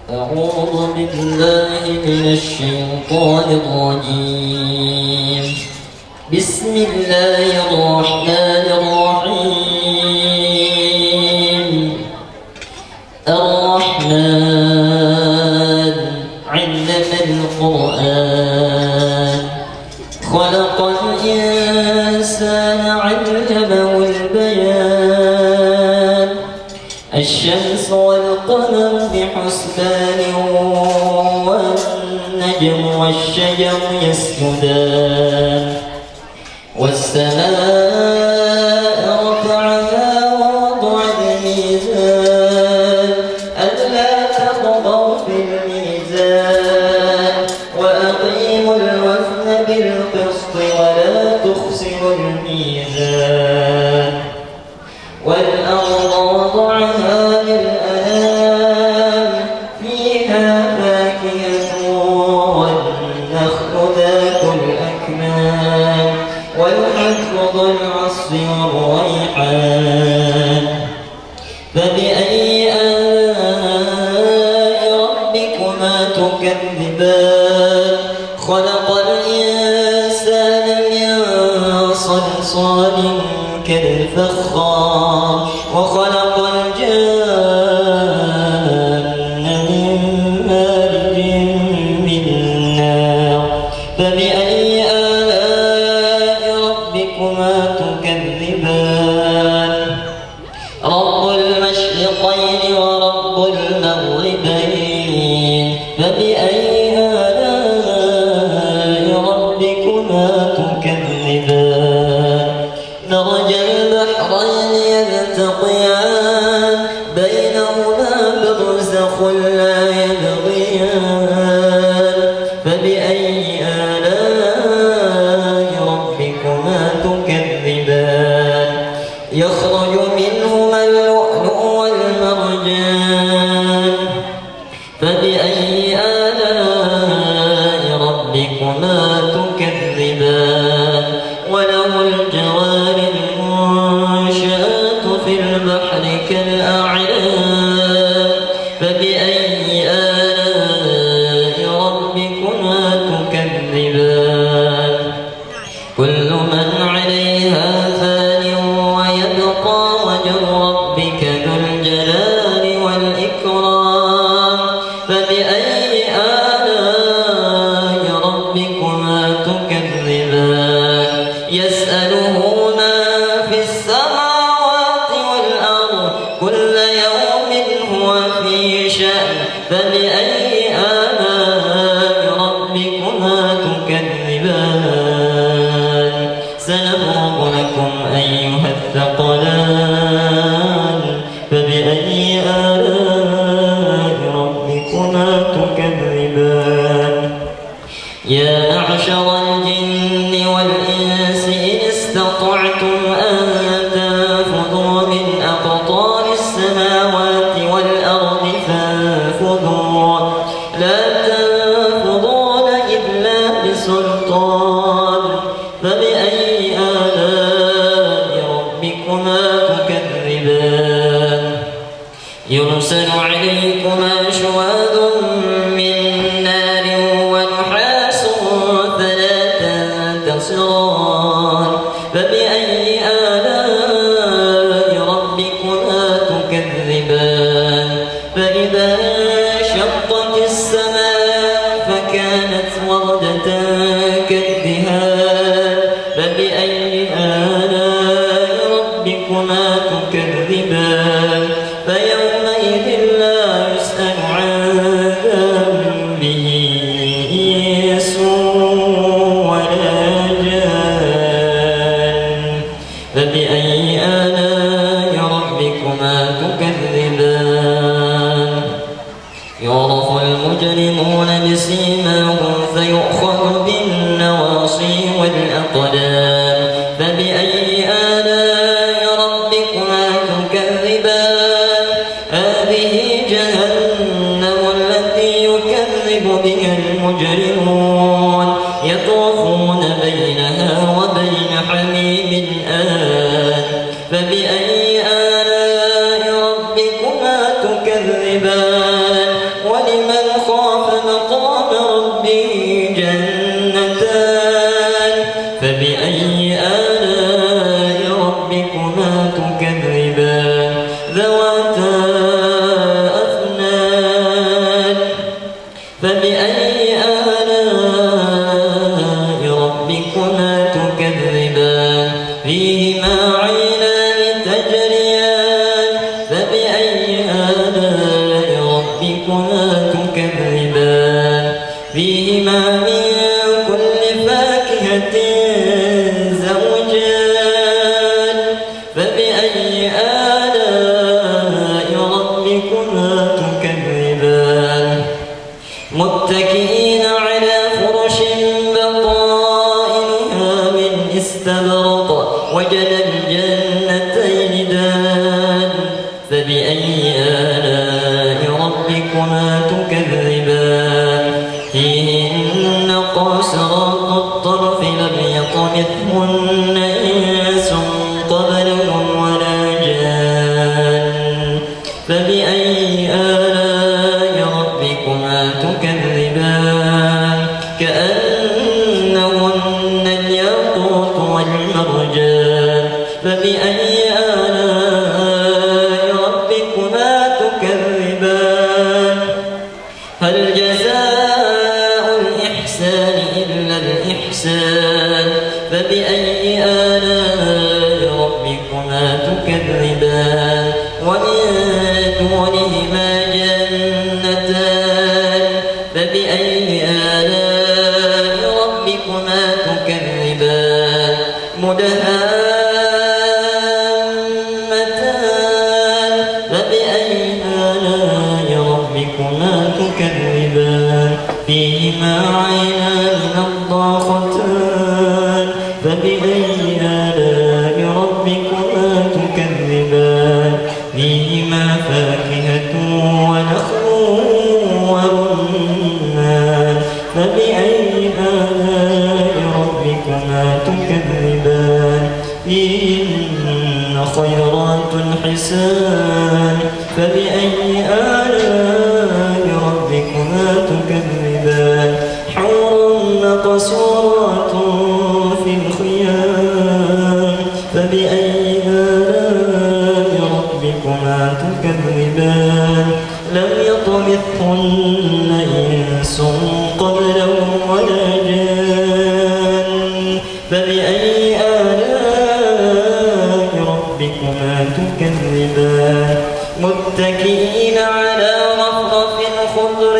أعوذ بالله من الشيطان الرجيم. بسم الله الرحمن الرحيم. الرحمن علم القرآن خلق الإنسان علمه البيان. الشمس والقمر بحسبان والنجم والشجر يسجدان. والسماء رفعها ووضع الميزان ألا تطغوا في الميزان وأقيموا الوزن بالقسط ولا تخسروا الميزان. والأرض وضعها للأنام فيها فاكهة والنخل ذات الأكمام والحب ذو العصف والريحان. فبأي آلاء ربكما تكذبان. خلق الإنسان من صلصال كالفخار وخلق الجن من مارج من نار. فبأي آلاء ربكما تكذبان. رب المشرقين ورب المغربين. فبأي آلاء ربكما تكذبان. مرج البحرين يلتقيان بينهما برزخ لا يبغيان. فبأي آلاء ربكما تكذبان. يخرج منهما اللؤلؤ والمرجان. فبأي آلاء ربكما تكذبان. وله الجوار المنشآت في البحر كالأعلام. فبأي آلاء ربكما تكذبان. كل من عليها فان ويبقى وجه ربك ذو الجلال والإكرام. فبأي آلاء ربكما تكذبان. يسأله ما في السماوات والأرض كل يوم هو في شأن. فبأي آلاء ربكما تكذبان. سنفرغ لكم أيها الثقلان. فبأي آلاء ربكما تكذبان. يا معشر الجن والإنس إن استطعتم أن تنفذوا من أقطار السماوات والأرض فانفذوا. لا تنفذون إلا بسلطان. فبأي آلاء ربكما تكذبان. يرسل عليكما شواظ من نار ونحاس فلا تنتصران. فبأي آلاء ربكما تكذبان. فإذا انشقت السماء فكانت وردة كالدهان. فبأي آلاء ربكما تكذبان. فيومئذ لا يسأل عن ذنبه إنس ولا جان. فبأي آلاء ربكما تكذبان. يعرف المجرمون بسيماهم فيؤخذ بالنواصي والأقدام. فبأي آلاء ربكما تكذبان. هذه جهنم التي يكذب بها المجرمون. يطوفون بينها وبين حميم آن. فبأي آلاء ربكما تكذبان. ولمن فبأي آلاء ربكما تكذبان متكئين على فرش بطائنها من استبرق وجنى الجنتين دان فبأي آلاء ربكما تكذبان فيهن قاصرات الطرف لم يطمثهن إنس قبلهم ولا جان فبأي آلاء ربكما تكذبان كأنهن الياقوت والمرجان فبأي آلاء ربكما تكذبان هل جزاء الإحسان إلا الإحسان فبأي آلاء ربكما تكذبان ومن دونهما جنتان فبأي آلاء ربكما تكذبان مدهامتان فبأي آلاء ربكما تكذبان فيهما عينان نضاختان فبأي آلاء ربكما تكذبان فيهما فاكهة ونخل ورمان فبأي آلاء ربكما تكذبان فيهن خيرات حسان فبأي آلاء ربكما تكذبان حور مقصورات في الخيام فبأي آلاء ربكما تكذبان لم يطمثهن إنس قبلهم ولا جان فبأي آلاء ربكما تكذبان متكئين على رفرف خضر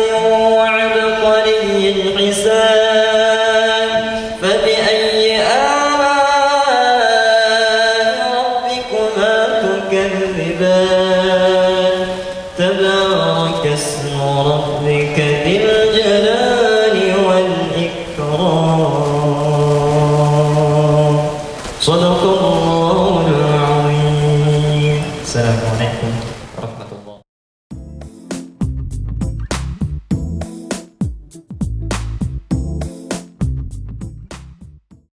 وعبقري حسان فبأي آلاء ربكما تكذبان تبارك اسم ربك ذي الجلال والإكرام صدق الله العظيم. السلام عليكم.